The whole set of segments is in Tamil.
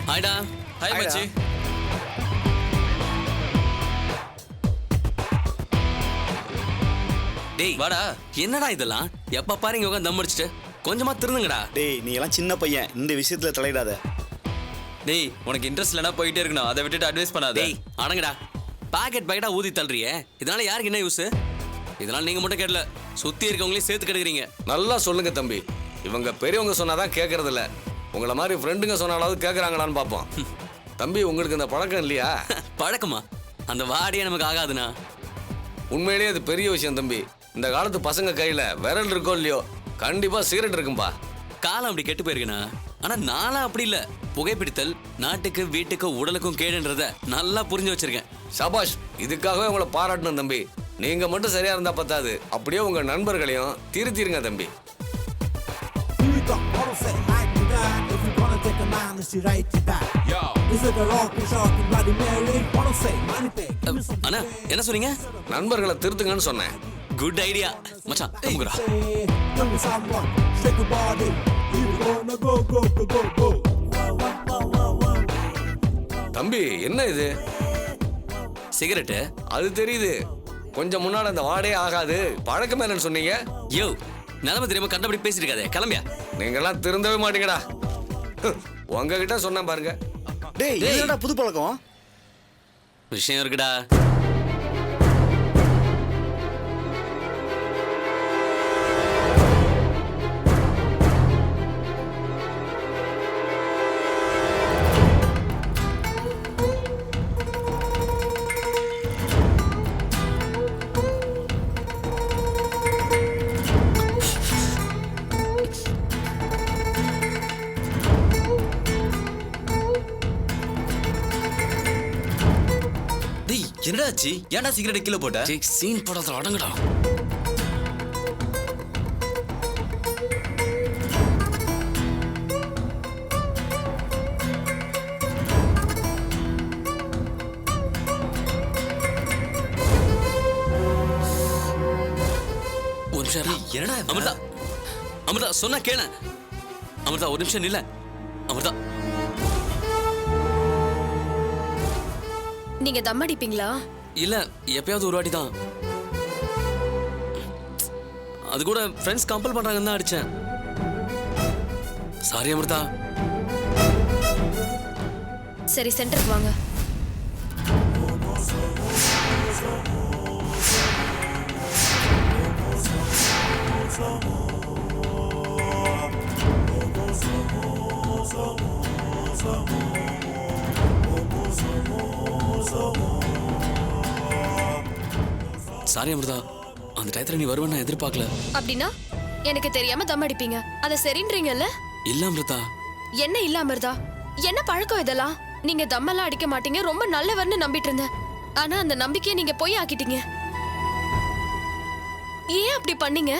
ஹாய்டா. ஹாய் மச்சி. டேய் வாடா. என்னடா இதெல்லாம்? எப்ப பாரு இங்க உட்காந்து தம் அடிச்சிட்டு கொஞ்சமா திருந்துங்கடா. டேய் நீ எல்லாம் சின்ன பையன், இந்த விஷயத்துல தலையிடாத. டேய் உனக்கு இன்ட்ரெஸ்ட் இல்லனா போயிட்டே இருக்கணும். அதை விட்டுட்டு அட்வைஸ் பண்ணாத. டேய் அடங்கடா. பாக்கெட்டா ஊதி தள்ளுறியே, இதனால யாருக்கு என்ன யூஸ்? இதனால நீங்க மட்டும் கேட்கல, சுத்தி இருக்கவங்களையும் சேர்த்து கெடுக்குறீங்க. நல்லா சொல்லுங்க தம்பி. இவங்க பெரியவங்க சொன்னாதான் கேட்கறது இல்ல. உங்களை மாதிரி ஃப்ரெண்டுங்க சொன்னாலாவது கேட்கறாங்களான்னு பார்ப்போம். தம்பி உங்களுக்கு இந்த பழக்கம் இல்லையா? பழக்கமா? அந்த வாடியே நமக்கு ஆகாதுண்ணா. உண்மையிலேயே அது பெரிய விஷயம் தம்பி. இந்த காலத்து பசங்க கையில விரல் இருக்கோ இல்லையோ கண்டிப்பா சிகரெட் இருக்கும்பா. காலம் அப்படி கெட்டு போயிருக்குண்ணா. ஆனா நானும் அப்படி இல்ல. புகைப்பிடித்தல் நாட்டுக்கு வீட்டுக்கு உடலுக்கும் கேடுன்றத நல்லா புரிஞ்சு வச்சிருக்கேன். சபாஷ், இதுக்காகவே உங்களை பாராட்டணும் தம்பி. நீங்க மட்டும் சரியா இருந்தா பத்தாது, அப்படியே உங்க நண்பர்களையும் திருத்திருங்க தம்பி. அண்ணா என்ன சொன்னீங்க? நண்பர்களை திருத்துங்கன்னு சொன்னேன். குட் ஐடியா மச்சான். தூங்குடா. தம்பி என்ன இது? சிகரெட்டு? அது தெரியுது. கொஞ்சம் முன்னாடி அந்த வாடே ஆகாது பழக்கமே இல்லைன்னு சொன்னீங்க. யோ நிலைமை தெரியாம கண்டபடி பேசிட்டு இருக்காதே, கிளம்பியா. நீங்கெல்லாம் திருந்தவே மாட்டீங்கடா. உங்ககிட்ட சொன்னேன் பாருங்க. டேய் என்னடா புது பழக்கம்? விஷயம் இருக்குடா. என்னடா ஆச்சு? ஏன்டா சிகரெட் கீழே போட்ட? சீன் போடாத, அடங்குடா. ஒரு நிமிஷம். என்னடா அமிர்தா, அமிர்தா சொன்னா கேள. அமிர்தா ஒரு நிமிஷம் நில்ல. அமிர்தா நீங்க தம் அடிப்பீங்களா? இல்ல, எப்பயாவது ஒரு வாட்டி தான். அது கூட ஃப்ரெண்ட்ஸ் கம்பல் பண்றாங்கன்னு தான் அடிச்சேன். சாரி அமிர்தா. சரி சென்டருக்கு வாங்க. சாரி அமிர்தா, அந்த டயத்துல நீ வருவேன்னு நான் எதிர்பார்க்கல. அப்படின்னா எனக்கு தெரியாம தம் அடிப்பீங்க, அத சரின்றீங்கல்ல? இல்ல அமிர்தா. என்ன இல்ல அமிர்தா? என்ன பழக்கம் இதெல்லாம்? நீங்க தம்மெல்லாம் அடிக்க மாட்டீங்க, ரொம்ப நல்லவர்னு நம்பிட்டு இருந்தேன். ஆனா அந்த நம்பிக்கையை நீங்க பொய் ஆக்கிட்டீங்க. ஏன் அப்படி பண்ணீங்க?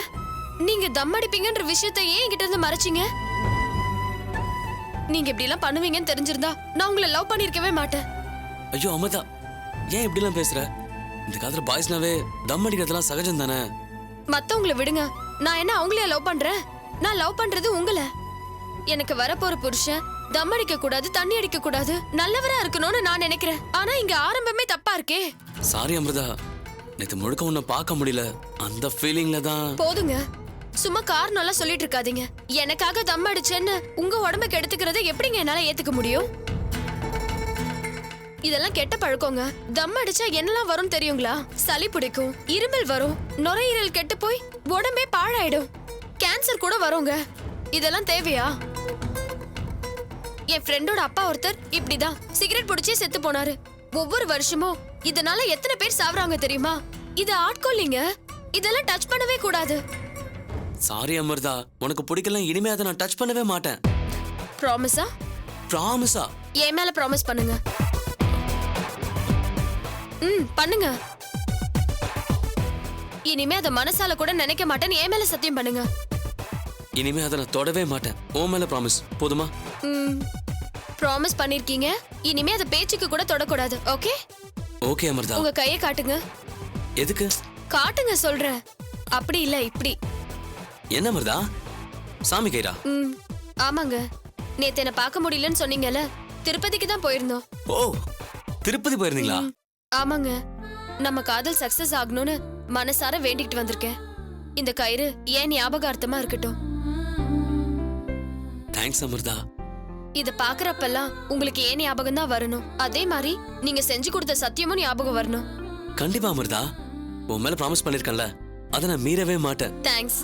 நீங்க தம் அடிப்பீங்கன்ற விஷயத்தை ஏன் என்கிட்ட இருந்து மறைச்சீங்க? நீங்க இப்படி எல்லாம் பண்ணுவீங்கன்னு தெரிஞ்சிருந்தா நான் உங்களை லவ் பண்ணிருக்கவே மாட்டேன். ஐயோ அமிர்தா, ஏன் இப்படி எல்லாம் பேசுற? இந்த காலத்துல பாய்ஸ்னாவே தம் அடிக்கிறதுலாம் சகஜம் தானே. மத்தவங்களை விடுங்க, நான் என்ன அவங்களே லவ் பண்றேன்? நான் லவ் பண்றது உங்களை. எனக்கு வரப்போற புருஷன் தம் அடிக்க கூடாது, தண்ணி அடிக்க கூடாது, நல்லவரா இருக்கணும்னு நான் நினைக்கிறேன். ஆனா இங்க ஆரம்பமே தப்பா இருக்கே. சாரி அமிர்தா, நேத்து முழுக்க உன்னை பார்க்க முடியல, அந்த ஃபீலிங்ல தான். போதுங்க, சும்மா காரணம் எல்லாம் சொல்லிட்டு இருக்காதீங்க. எனக்காக தம் அடிச்சேன்னு உங்க உடம்புக்கு எடுத்துக்கிறத எப்படிங்க என்னால ஏத்துக்க முடியும்? இதெல்லாம் கெட்ட பழக்கங்க. தம் அடிச்சா என்னெல்லாம் வரும் தெரியுங்களா? சளி பிடிக்கும், இருமல் வரும், நுரையீரல் கெட்டு போய் உடம்பே பாழாயிடும், கேன்சர் கூட வருங்க. இதெல்லாம் தேவையா? என் ஃப்ரெண்டோட அப்பா ஒருத்தர் இப்படிதான் சிகரெட் பிடிச்சே செத்து போனாரு. ஒவ்வொரு வருஷமும் இதனால எத்தனை பேர் சாவறாங்க தெரியுமா? இது ஆட்கொள்ளிங்க. இதெல்லாம் டச் பண்ணவே கூடாது. சாரி அமிர்தா, உனக்கு பிடிக்கலாம், இனிமே அதை நான் டச் பண்ணவே மாட்டேன். ப்ராமிஸா? ப்ராமிஸா? என் மேல ப்ராமிஸ் பண்ணுங்க. பண்ணுங்க. இனிமே அத மனசால கூட நினைக்க மாட்டேன்னு என் மேல சத்தியம் பண்ணுங்க. இனிமே அதை நான் தொடவே மாட்டேன். உன் மேல ப்ராமிஸ், போதுமா? ப்ராமிஸ் பண்ணிருக்கீங்க. இனிமே அத பேச்சுக்கு கூட தொடக்கூடாது. ஓகே? ஓகே அமிர்தா. உங்க கையை காட்டுங்க. எதுக்கு? காட்டுங்க சொல்றேன். அப்படி இல்ல இப்படி. என்ன அமிர்தா? சாமி கயிறா? ஆமாங்க. நேத்து என்ன பார்க்க முடியலன்னு சொன்னீங்கல்ல, திருப்பதிக்கு தான் போயிருந்தோம். ஓ திருப்பதி போயிருந்தீங்களா? ஆமாங்க, நம்ம காதல் சக்சஸ் ஆகணும்னு மனசார வேண்டிக்கிட்டு வந்திருக்கேன். இந்த கயிறு ஏன் ஞாபகார்த்தமா இருக்கட்டும். தேங்க்ஸ் அமிர்தா. இத பாக்குறப்பெல்லாம் உங்களுக்கு ஏன் ஞாபகம் தான் வரணும். அதே மாதிரி நீங்க செஞ்சு கொடுத்த சத்தியமும் ஞாபகம் வரணும். கண்டிப்பா அமிர்தா, உன் மேல ப்ராமிஸ் பண்ணிருக்கேன்ல, அதை நான் மீறவே மாட்டேன். தேங்க்ஸ்.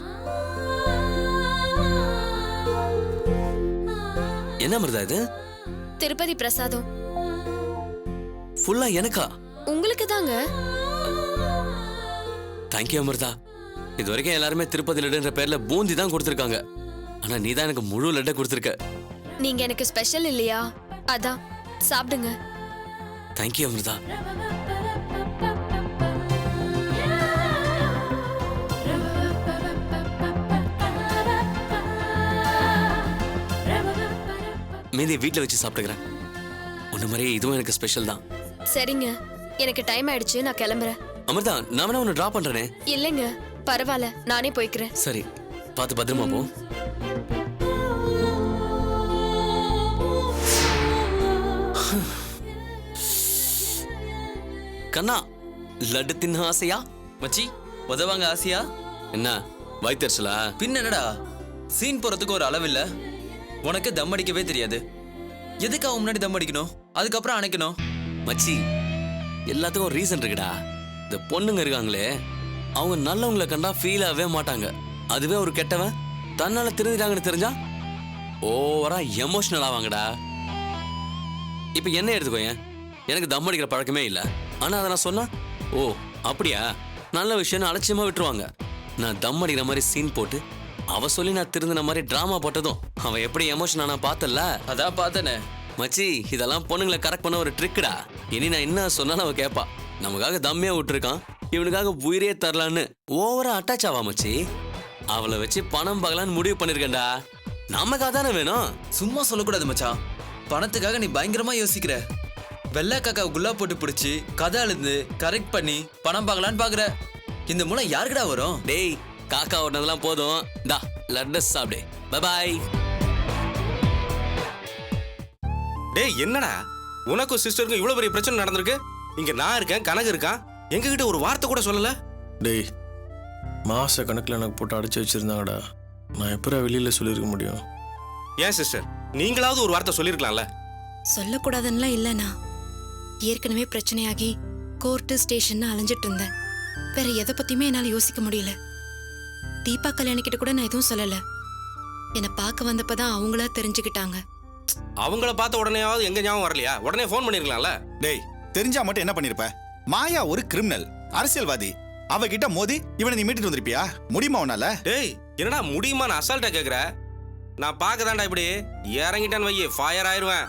என்ன அமிர்தா இது? திருப்பதி பிரசாதம். ஃபுல்லா எனக்கா? உங்களுக்கு தாங்க. தேங்க்யூ அமிர்தா. இது வரைக்கும் எல்லாருமே திருப்பதி லட்டுன்ற பேர்ல பூந்தி தான் கொடுத்துருக்காங்க. ஆனா நீ தான் எனக்கு முழு லட்டை கொடுத்துருக்க. நீங்க எனக்கு ஸ்பெஷல் இல்லையா? அதான் சாப்பிடுங்க. தேங்க்யூ அமிர்தா. மீதி வீட்டில் வச்சு சாப்பிட்டுக்கிறேன். உன்ன மாதிரி இதுவும் எனக்கு ஸ்பெஷல் தான். சரிங்க, எனக்கு டைம் ஆயிடுச்சு, நான் கிளம்புறேன். அமிர்தா, நான் வேணா உன்னை ட்ராப் பண்றேனே. இல்லைங்க, பரவாயில்ல, நானே போய்க்கிறேன். சரி, பார்த்து பத்திரமா போ. கண்ணா, லட்டு தின்ன ஆசையா? மச்சி உதவாங்க ஆசையா? என்ன வயிற்றுச்சலா? பின்ன என்னடா, சீன் போறதுக்கு ஒரு அளவில்ல. உனக்கு தம் அடிக்கவே தெரியாது. எதுக்கு அவன் முன்னாடி தம் அடிக்கணும், அதுக்கப்புறம் அணைக்கணும்? மச்சி, எல்லாத்துக்கும் ரீசன் இருக்குடா. இந்த பொண்ணுங்க இருக்காங்களே, அவங்க நல்லவங்களை கண்டா ஃபீல் ஆகவே மாட்டாங்க. அதுவே ஒரு கெட்டவன் தன்னால திருந்திட்டாங்கன்னு தெரிஞ்சா ஓவரா எமோஷனல் ஆவாங்கடா. இப்ப என்ன எடுத்துக்கோயேன், எனக்கு தம் அடிக்கிற பழக்கமே இல்லை. ஆனா அதை நான் சொன்னா, ஓ அப்படியா, நல்ல விஷயம்னு அலட்சியமா விட்டுருவாங்க. நான் தம் அடிக்கிற மாதிரி சீன் போட்டு அவ சொல்லி நான் திருந்தின மாதிரி டிராமா போட்டதும் அவன் எப்படி எமோஷன் ஆனா பார்த்தல. அதான் பார்த்தனே மச்சி, இதெல்லாம் பொண்ணுங்களை கரெக்ட் பண்ண ஒரு ட்ரிக்குடா. இனி நான் என்ன சொன்னாலும் அவ கேட்பா. நமக்காக தம்மையா விட்டுருக்கான், இவனுக்காக உயிரே தரலான்னு ஓவரா அட்டாச் ஆவா மச்சி. அவளை வச்சு பணம் பார்க்கலான்னு முடிவு பண்ணிருக்கேன்டா. நமக்காக தானே வேணும். சும்மா சொல்லக்கூடாது மச்சான். பணத்துக்காக நீ பயங்கரமா யோசிக்கிற. வெள்ளை காக்காவை குல்லா போட்டு பிடிச்சி கதை அழுந்து கரெக்ட் பண்ணி பணம் பார்க்கலான்னு பாக்குற. இந்த மூலம் யாருக்குடா வரும்? டேய், காக்கா ஓட்டினதெல்லாம் போதும். டா லட்டு சாப்பிடு. Bye bye. டேய் என்னடா, உனக்கும் சிஸ்டருக்கும் இவ்வளவு பெரிய பிரச்சனை நடந்திருக்கு. இங்க நான் இருக்கேன், கனகு இருக்கான், எங்ககிட்ட ஒரு வார்த்தை கூட சொல்லல. டேய், மாச கணக்கில் எனக்கு போட்டு அடைச்சி வச்சிருந்தாங்கடா. நான் எப்போ வெளியில சொல்லியிருக்க முடியும்? ஏன் சிஸ்டர், நீங்களாவது ஒரு வார்த்தை சொல்லிருக்கலாம்ல. சொல்லக்கூடாதுன்னா இல்லைண்ணா, ஏற்கனவே பிரச்சனையாகி கோர்ட்டு ஸ்டேஷன் அலைஞ்சிட்டு இருந்தேன். வேற எதை பத்தியுமே என்னால யோசிக்க முடியல. தீபா கல்யாணிக்கிட்ட கூட நான் எதுவும் சொல்லல. என்னை பார்க்க வந்தப்பதான் அவங்களா தெரிஞ்சுக்கிட்டாங்க. அவங்கள பார்த்த உடனேயாவது எங்க ஞாபகம் வரலையா? உடனே ஃபோன் பண்ணிருக்கலாம்ல. டேய், தெரிஞ்சா மட்டும் என்ன பண்ணிருப்ப? மாயா ஒரு கிரிமினல், அரசியல்வாதி. அவகிட்ட மோதி இவனை நீ மீட்டுட்டு வந்திருப்பியா? முடியுமா உன்னால? டேய் என்னடா முடியுமான்னு அசால்ட்டா கேக்குற? நான் பார்க்கதான்டா இப்படி இறங்கிட்டான்னு வையே ஃபயர் ஆயிருவேன்.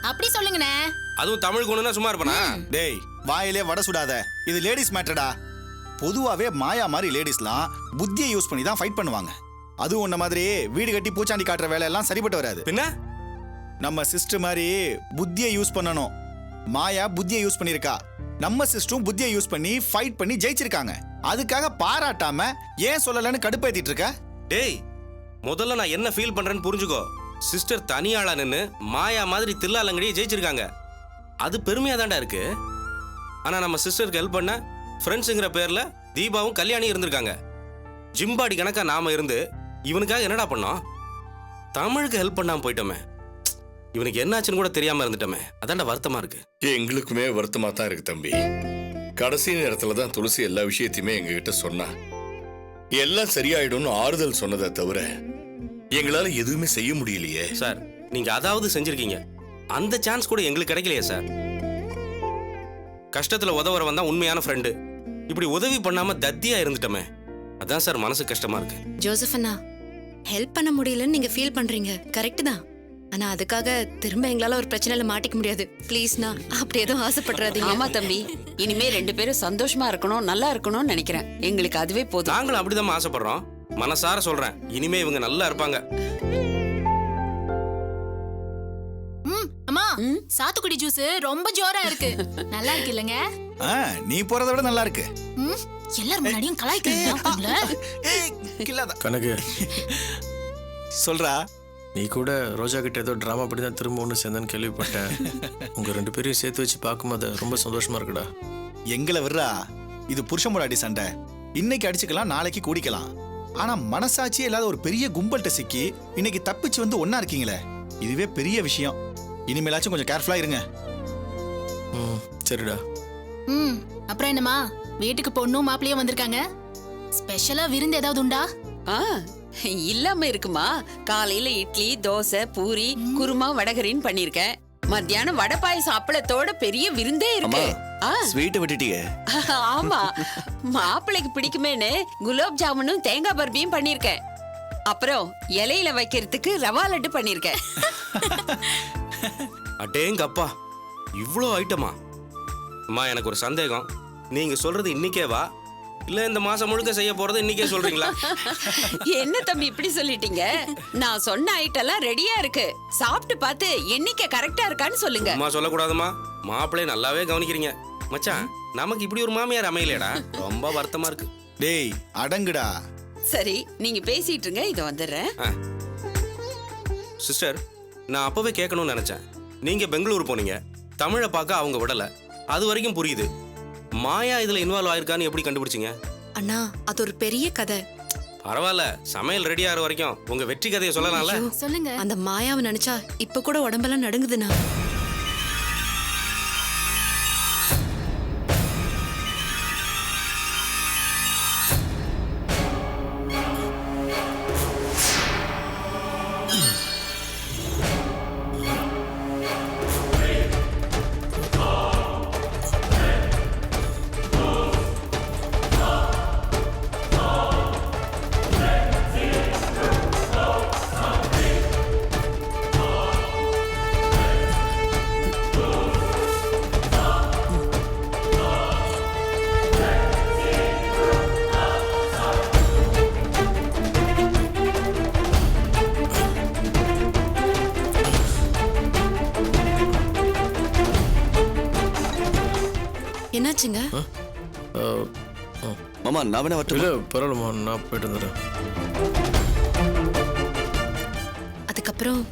அப்படி சொல்லுங்கண்ணே. அதுவும் தமிழ் கொண்டுனா சும்மா இருப்பனா? டேய், வாயிலே வடை சுடாத. இது லேடிஸ் மேட்டர்டா. பொதுவாவே மாயா மாதிரி லேடிஸ்லாம் புத்தியை யூஸ் பண்ணி தான் ஃபைட் பண்ணுவாங்க. அதுவும் உன்ன மாதிரி வீடு கட்டி பூச்சாண்டி காட்டுற வேலையெல்லாம் சரிப்பட்டு வராது. பின்ன நம்ம சிஸ்டர் மாதிரி புத்தியை யூஸ் பண்ணணும். மாயா புத்தியை யூஸ் பண்ணிருக்கா. நம்ம சிஸ்டரும் புத்தியை யூஸ் பண்ணி ஃபைட் பண்ணி ஜெயிச்சிருக்காங்க. அதுக்காக பாராட்டாம ஏன் சொல்லலன்னு கடுப்பேத்திட்டு இருக்க? டேய், முதல்ல நான் என்ன ஃபீல் பண்றேன்னு புரிஞ்சுக்கோ. சிஸ்டர் தனியாளா நின்னு மாயா மாதிரி தில்லாலங்கடியை ஜெயிச்சிருக்காங்க. அது பெருமையா தான்டா இருக்கு. ஆனா நம்ம சிஸ்டருக்கு ஹெல்ப் பண்ண ஃப்ரெண்ட்ஸுங்கிற பேர்ல தீபாவும் கல்யாணி இருந்திருக்காங்க. ஜிம்பாடி கணக்கா நாம இருந்து இவனுக்காக என்னடா பண்ணோம்? தமிழுக்கு ஹெல்ப் பண்ணாம போயிட்டோமே. இவனுக்கு என்னாச்சுன்னு கூட தெரியாம இருந்துட்டோமே. அதான்டா வருத்தமா இருக்கு. எங்களுக்குமே வருத்தமா தான் இருக்கு தம்பி. கடைசி நேரத்துல தான் துளசி எல்லா விஷயத்தையுமே எங்ககிட்ட சொன்னா. எல்லாம் சரியாயிடும்னு ஆறுதல் சொன்னதை தவிர எங்களால எதுவுமே செய்ய முடியலையே. சார், நீங்க அதாவது செஞ்சிருக்கீங்க, அந்த சான்ஸ் கூட எங்களுக்கு கிடைக்கலையே சார். கஷ்டத்துல உதவுறவன் தான் உண்மையான ஃப்ரெண்டு. இப்படி உதவி பண்ணாம தத்தியா இருந்துட்டோமே, அதான் சார் மனசு கஷ்டமா இருக்கு. ஜோசப் அண்ணா, ஹெல்ப் பண்ண முடியலன்னு நீங்க ஃபீல் பண்றீங்க, கரெக்ட் தான். ஆனா அதுக்காக திரும்ப எங்களால ஒரு பிரச்சனையில மாட்டிக்க முடியாது. ப்ளீஸ்ண்ணா, அப்படி எதுவும் ஆசைப்படுறாதீங்க. ஆமா தம்பி, இனிமே 2 பேரும் சந்தோஷமா இருக்கணும், நல்லா இருக்கணும்னு நினைக்கிறேன். எங்களுக்கு அதுவே போதும். நாங்களும் அப்படிதான் ஆசைப்படுறோம். மனசார சொல்றேன், இனிமே இவங்க நல்லா இருப்பாங்க. அம்மா, சாத்துக்குடி ஜூஸ் ரொம்ப ஜோரா இருக்கு. நல்லா இருக்கு இல்லங்க? நீ போறதை விட நல்லா இருக்கு. எல்லாரும் முன்னாடியும் கலாய்க்கிறீங்க. கணக்கு சொல்றா. நீ கூட ரோஜா கிட்ட ஏதோ ட்ராமா படி தான் திரும்ப ஒன்று சேர்ந்தேன்னு கேள்விப்பட்டேன். உங்கள் 2 பேரையும் சேர்த்து வச்சு பார்க்கும்போது ரொம்ப சந்தோஷமா இருக்குடா. எங்களை விடுறா, இது புருஷன் பொண்டாட்டி சண்டை. இன்னைக்கு அடிச்சுக்கலாம், நாளைக்கு கூடிக்கலாம். ஆனா மனசாட்சியே இல்லாத ஒரு பெரிய கும்பல்கிட்ட சிக்கி இன்னைக்கு தப்பிச்சு வந்து ஒண்ணா இருக்கீங்களே, இதுவே பெரிய விஷயம். இனிமேலாச்சும் கொஞ்சம் கேர்ஃபுல்லா இருங்க. ம், சரிடா. அப்புறம் என்னம்மா, வீட்டுக்கு பொண்ணும் மாப்பிள்ளையும் வந்திருக்காங்க. ஸ்பெஷலா விருந்து ஏதாவது உண்டா? ஆ இல்லாம இருக்குமா? காலையில இட்லி, தோசை, பூரி, குருமா, வடகரின்னு பண்ணிருக்கேன். மத்தியானம் வடை பாயசம் அப்பளத்தோட பெரிய விருந்தே இருக்கு. ஸ்வீட்டை விட்டுட்டீங்க. ஆமா, மாப்பிள்ளைக்கு பிடிக்குமேன்னு குலாப் ஜாமுனும் தேங்காய் பர்பியும் பண்ணிருக்கேன். அப்புறம் இலையில வைக்கிறதுக்கு ரவா லட்டு பண்ணிருக்கேன். அடேங்கப்பா, இவ்வளோ ஐட்டமா? அம்மா, எனக்கு ஒரு சந்தேகம். நீங்க சொல்றது இன்னைக்கே வா, இல்ல இந்த மாசம் முழுக்க செய்ய போறது இன்னைக்கே சொல்றீங்களா? என்ன தம்பி இப்படி சொல்லிட்டீங்க? நான் சொன்ன ஐட்டெல்லாம் ரெடியா இருக்கு. சாப்பிட்டு பார்த்து எண்ணிக்கை கரெக்டா இருக்கான்னு சொல்லுங்க. அம்மா சொல்லக்கூடாதுமா, மாப்பிள்ளைய நல்லாவே கவனிக்கிறீங்க. மச்சான், நமக்கு இப்படி ஒரு மாமியார் அமையலடா, ரொம்ப வருத்தமா இருக்கு. டேய் அடங்குடா. சரி, நீங்க பேசிட்டு இருங்க, இத வந்துடுறேன். சிஸ்டர், நான் அப்பவே கேட்கணும்னு நினைச்சேன். நீங்க பெங்களூர் போனீங்க, தமிழை பார்க்க அவங்க விடல, அது வரைக்கும் புரியுது. மாயா இதுல இன்வால்வ் ஆயிருக்கான்னு எப்படி கண்டுபிடிச்சீங்க? அண்ணா, அது ஒரு பெரிய கதை. பரவாயில்ல, சமையல் ரெடி ஆகிற வரைக்கும் உங்க வெற்றி கதையை சொல்லலாம்ல. சொல்லுங்க. அந்த மாயாவை நினைச்சா இப்ப கூட உடம்பெல்லாம் நடுங்குதுண்ணா. என்னாச்சுங்க? மாமா, நான் வேணா வரட்டுமா? இல்லை பரவாயில்லம்மா, நான் போயிட்டு வந்துடுறேன். அதுக்கப்புறம்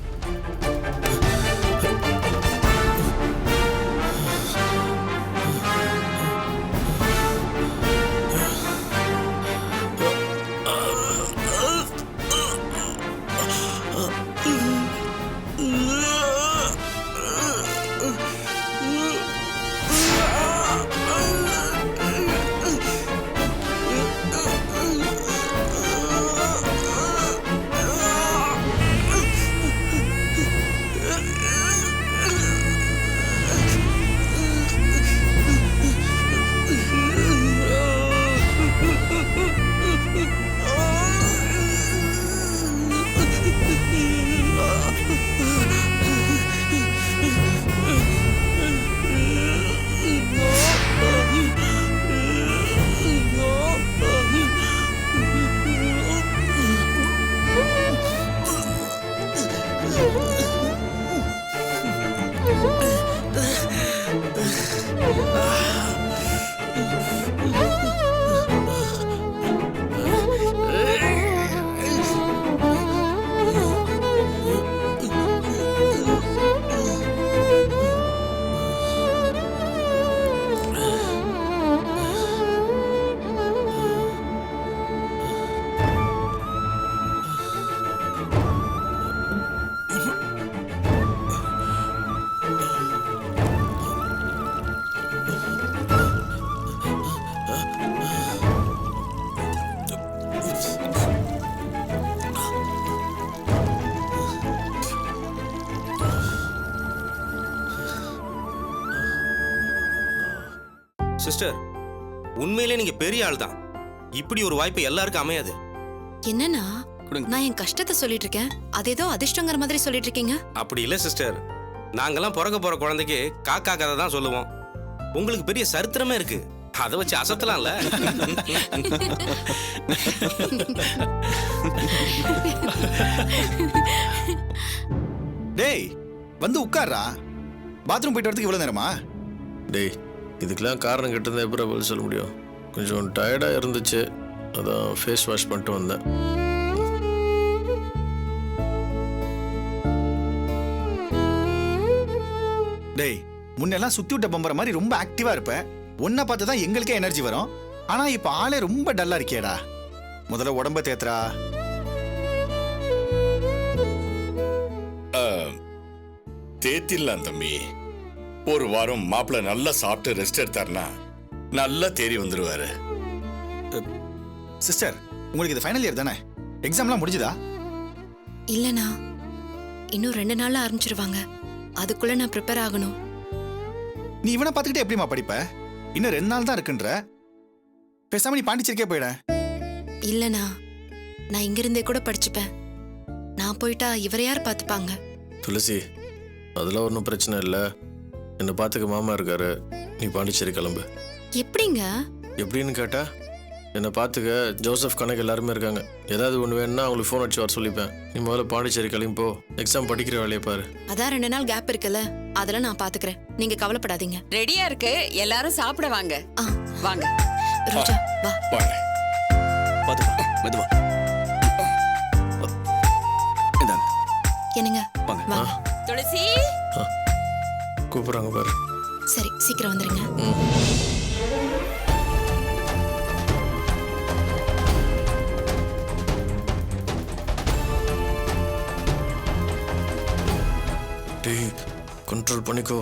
சிஸ்டர், உண்மையிலே நீங்க பெரிய ஆள் தான். இப்படி ஒரு வாய்ப்பு எல்லாருக்கும் அமையாது. என்னன்னா, நான் என் கஷ்டத்தை சொல்லிட்டு இருக்கேன், அது ஏதோ அதிர்ஷ்டங்கிற மாதிரி சொல்லிட்டு இருக்கீங்க. அப்படி இல்ல சிஸ்டர், நாங்கெல்லாம் பிறக்க போற குழந்தைக்கு காக்கா கதை தான் சொல்லுவோம். உங்களுக்கு பெரிய சரித்திரமே இருக்கு, அதை வச்சு அசத்தலாம்ல. டேய் வந்து உட்கார்றா. பாத்ரூம் போயிட்டு வரதுக்கு இவ்வளவு நேரமா? டேய், இதுக்கெல்லாம் காரணம் கிட்டதான் எப்படி பதில் சொல்ல முடியும்? கொஞ்சம் டயர்டாக இருந்துச்சு, 2 அதான் ஃபேஸ் வாஷ் பண்ணிட்டு வந்தேன். டேய் முன்னெல்லாம் சுத்தி விட்ட பம்பர மாதிரி ரொம்ப ஆக்டிவா இருப்ப. உன்னை பார்த்து தான் எங்களுக்கே எனர்ஜி வரும். ஆனா இப்ப ஆளே ரொம்ப டல்லா இருக்கியேடா. முதல்ல உடம்ப தேத்துறா. தேத்திடலாம் தம்பி. ஒரு வாரம் மாப்பிள்ள நல்லா சாப்பிட்டு ரெஸ்ட் எடுத்தாருன்னா நல்லா தேறி வந்துருவாரு. சிஸ்டர், உங்களுக்கு இது ஃபைனல் இயர் தானே? எக்ஸாம்லாம் முடிஞ்சுதா? இல்லண்ணா, இன்னும் 2 நாள்ல ஆரம்பிச்சிருவாங்க. அதுக்குள்ள நான் ப்ரிப்பேர் ஆகணும். நீ இவனை பார்த்துக்கிட்டே எப்படிமா படிப்ப? இன்னும் 2 நாள் தான் இருக்குன்ற. பேசாம நீ பாண்டிச்சேரிக்கே போயிட. இல்லண்ணா, நான் இங்கிருந்தே கூட படிச்சுப்பேன். நான் போயிட்டா இவரை யார் பார்த்துப்பாங்க? துளசி, அதெல்லாம் ஒன்றும் பிரச்சனை இல்லை. என்னை பார்த்துக்க மாமா இருக்காரு. நீ பாண்டிச்சேரி கிளம்பு. எப்படிங்க? எப்படின்னு கேட்டா, என்னை பார்த்துக்க ஜோசப் கணக்கு எல்லாருமே இருக்காங்க. ஏதாவது ஒன்று வேணும்னா அவங்களுக்கு ஃபோன் அடிச்சு வர சொல்லிப்பேன். நீ முதல்ல பாண்டிச்சேரி கிளம்பி போ. எக்ஸாம் படிக்கிற வேலையை பாரு. அதான் 2 நாள் கேப் இருக்குல்ல, அதெல்லாம் நான் பாத்துக்கிறேன். நீங்க கவலைப்படாதீங்க. ரெடியா இருக்கு, எல்லாரும் சாப்பிட வாங்க. ஆ, வாங்க. ரோஜா வா. வாங்க. பாத்துப்பா, மெதுவா. இந்தாங்க. என்னங்க வாங்க. வாங்க. துளசி, கூப்பிட்றாங்க பாரு. சரி, சீக்கிரம் வந்துருங்க. டேய், கண்ட்ரோல் பண்ணிக்கோ.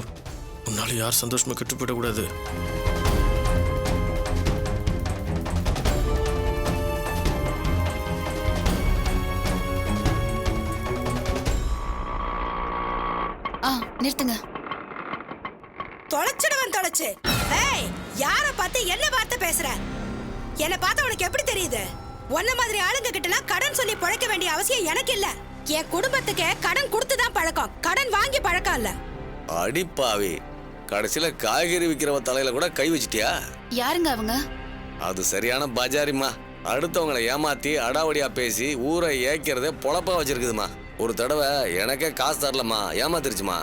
உன்னால யார் சந்தோஷமா கெட்டு போயிடக்கூடாது. நிறுத்துங்க. தொலைச்சிடுவன் தொலைச்சு. ஏய், யார பார்த்து என்ன வார்த்தை பேசுற? என்ன பார்த்து உனக்கு எப்படி தெரியுது? உன்ன மாதிரி ஆளுங்க கிட்டலாம் கடன் சொல்லி பழக்க வேண்டிய அவசியம் எனக்கு இல்ல. என் குடும்பத்துக்கு கடன் கொடுத்துதான் பழக்கம், கடன் வாங்கி பழக்கம் இல்ல. அடிப்பாவி, கடைசியில காய்கறி விற்கிறவ தலையில கூட கை வச்சிட்டியா? யாருங்க அவங்க? அது சரியான பஜாரிம்மா. அடுத்தவங்களை ஏமாத்தி அடாவடியா பேசி ஊரை ஏக்கிறதே பொழப்பா வச்சிருக்குதுமா. ஒரு தடவை எனக்கே காசு தரலம்மா, ஏமாத்திருச்சுமா.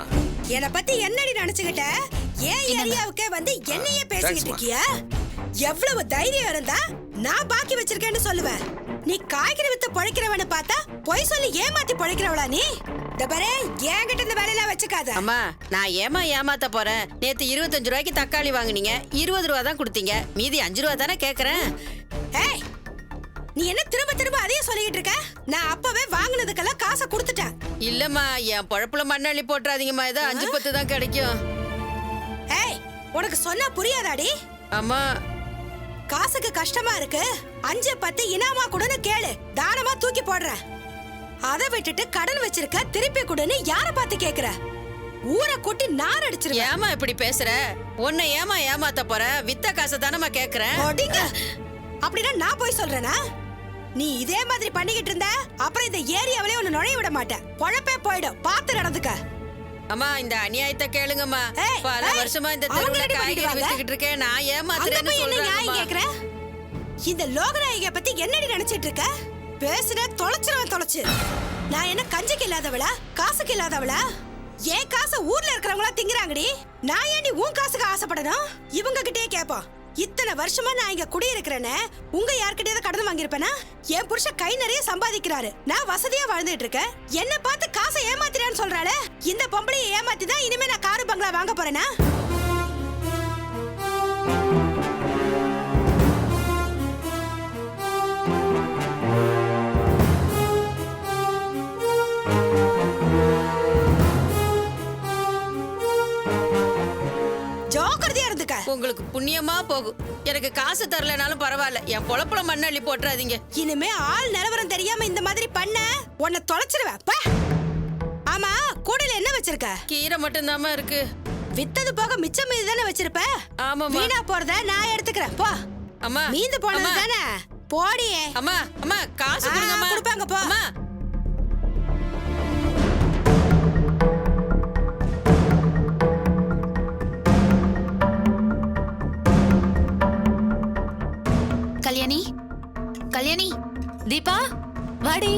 என்ன பத்தி என்னடி நினைச்சுக்கிட்ட? ஏன் ஏரியாவுக்கே வந்து என்னையே பேசிக்கிட்டு இருக்கியா? எவ்வளவு தைரியம் இருந்தா நான் பாக்கி வச்சிருக்கேன்னு சொல்லுவேன். நீ காய்கறி வித்து பொழைக்கிறவனு பார்த்தா பொய் சொல்லி ஏமாத்தி பொழைக்கிறவளா நீ? டபரே, என்கிட்ட இந்த வேலையெல்லாம் வச்சுக்காத. அம்மா, நான் ஏமாத்த போறேன். நேத்து 25 ரூபாய்க்கு தக்காளி வாங்குனீங்க, 20 ரூபா தான் கொடுத்தீங்க. மீதி 5 ரூபா தானே கேக்குறேன். ஏய், நீ என்ன திரும்ப திரும்ப அதையே சொல்லிக்கிட்டு இருக்க? நான் அப்பவே வாங்குனதுக்கெல்லாம் காசை கொடுத்துட்டேன். இல்லம்மா, என் பொழப்புல மண்ணள்ளி போட்டுறாதீங்கம்மா. ஏதோ 5-10 தான் கிடைக்கும். ஏய், உனக்கு சொன்னா புரியாதாடி? அம்மா, காசுக்கு கஷ்டமா இருக்கு, 5-10 இனாமா கொடுன்னு கேளு, தானமா தூக்கி போடுற. அதை விட்டுட்டு கடன் வச்சிருக்க, திருப்பி கொடுன்னு யார பார்த்து கேக்குற? ஊரை கூட்டி நார் அடிச்சிருக்க. ஏமா இப்படி பேசுற? உன்னை ஏமாத்த போற? வித்த காசை தானம்மா கேக்குறேன். அப்படின்னா நான் போய் சொல்றேனா? நீ இதே மாதிரி பண்ணிக்கிட்டு இருந்த அப்புறம் இந்த ஏரியாவிலே உன்னை நுழைய விட மாட்டேன். பொழப்பே போயிடும், பார்த்து நடந்துக்க. அம்மா, இந்த அநியாயத்தை கேளுங்கம்மா. பல வருஷமா இந்த தெருவுல காய்கறி வித்துக்கிட்டு இருக்கேன். நான் ஏமாத்துறேன்னு சொல்றேன். இந்த லோகநாயகியை பத்தி என்னடி நினைச்சிட்டு இருக்க? பேசுன தொலைச்சிருவன் தொலைச்சு. நான் என்ன கஞ்சிக்கு இல்லாதவளா, காசுக்கு இல்லாதவளா? ஏன் காசை ஊர்ல இருக்கிறவங்களா திங்குறாங்கடி. நான் ஏன் உன் காசுக்கு ஆசைப்படணும்? இவங்க கிட்டே கேப்போம். இத்தனை வருஷமா நான் இங்க குடியிருக்கிறேன்னு உங்க யார்கிட்டயாவது கடன் வாங்கியிருப்பேனா? என் புருஷன் கை நிறைய சம்பாதிக்கிறாரு, நான் வசதியா வாழ்ந்துட்டு இருக்கேன். என்ன பார்த்து காசை ஏமாத்திரான்னு சொல்றாளே, இந்த பொம்பளையை ஏமாத்தி தான் இனிமே நான் காரு பங்களா வாங்க போறேனா? உங்களுக்கு புண்ணியமா போகும். எனக்கு காசு தரலனாலும் பரவாயில்ல, என் பொழப்புல மண்ணள்ளி போட்டுறாதீங்க. இனிமே ஆள் நிலவரம் தெரியாம இந்த மாதிரி பண்ண உன்னை தொலைச்சிருவேன். ஆமா, கூடையில என்ன வச்சிருக்க? கீரை மட்டும் தாமா இருக்கு. வித்தது போக மிச்சம் மீது தானே வச்சிருப்ப? ஆமா, வீணா போறத நான் எடுத்துக்கிறேன். போ அம்மா. மீந்து போனது தானே, போடியே. அம்மா, அம்மா காசு கொடுங்கம்மா. கொடுப்பாங்க, போ. அம்மா, கல்யாணி, கல்யாணி, தீபா வாடி.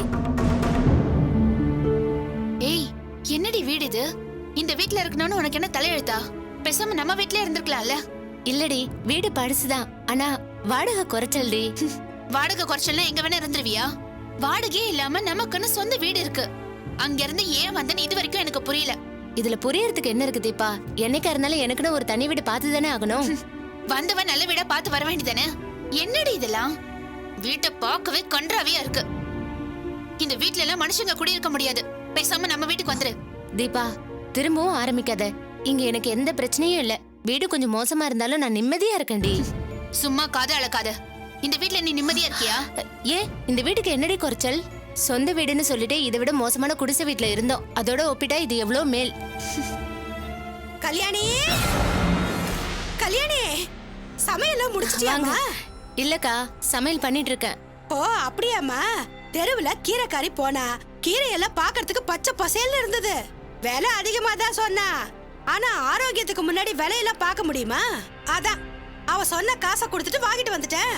ஏய், என்னடி வீடு இது? இந்த வீட்ல இருக்கணும்னு உனக்கு என்ன தலையெழுத்தா? பேசாம நம்ம வீட்ல இருந்திருக்கலாம்ல. இல்லடி, வீடு படுசுதான், ஆனா வாடகை குறைச்சல்டி. வாடகை குறைச்சல்னா எங்க வேணா இருந்துருவியா? வாடகையே இல்லாம நமக்குன்னு சொந்த வீடு இருக்கு. அங்க இருந்து ஏன் வந்தேன்னு இது வரைக்கும் எனக்கு புரியல. இதுல புரியறதுக்கு என்ன இருக்கு தீபா? என்னைக்கா இருந்தாலும் எனக்குன்னு ஒரு தனி வீடு பார்த்து தானே ஆகணும். வந்தவன் நல்ல வீடா பார்த்து வர வேண்டியதானே? என்னடி இதெல்லாம்? வீட்டை பார்க்கவே கன்றாவியா இருக்கு. இந்த வீட்ல எல்லாம் மனுஷங்க குடியிருக்க முடியாது. பேசாம நம்ம வீட்டுக்கு வந்துரு. தீபா, திரும்பவும் ஆரம்பிக்காத. இங்க எனக்கு எந்த பிரச்சனையும் இல்ல. வீடு கொஞ்சம் மோசமா இருந்தாலும் நான் நிம்மதியா இருக்கேன்டி. சும்மா காதை அளக்காத. இந்த வீட்ல நீ நிம்மதியா இருக்கியா? ஏன் இந்த வீட்டுக்கு என்னடி குறைச்சல்? சொந்த வீடுன்னு சொல்லிட்டு இதை விட மோசமான குடிசை வீட்டுல இருந்தோம். அதோட ஒப்பிட்டா இது எவ்வளவு மேல். கல்யாணி, கல்யாணி, சமையல்லாம் முடிச்சிட்டியாமா? இல்லக்கா, சமையல் பண்ணிட்டு இருக்கேன். ஓ அப்படியாம்மா? தெருவுல கீரைக்காரி போனா கீரையெல்லாம் பாக்குறதுக்கு பச்சை பசேல்னு இருந்தது. விலை அதிகமா தான் சொன்னா, ஆனா ஆரோக்கியத்துக்கு முன்னாடி விலையெல்லாம் பார்க்க முடியுமா? அதான் அவ சொன்ன காசை கொடுத்துட்டு வாங்கிட்டு வந்துட்டேன்.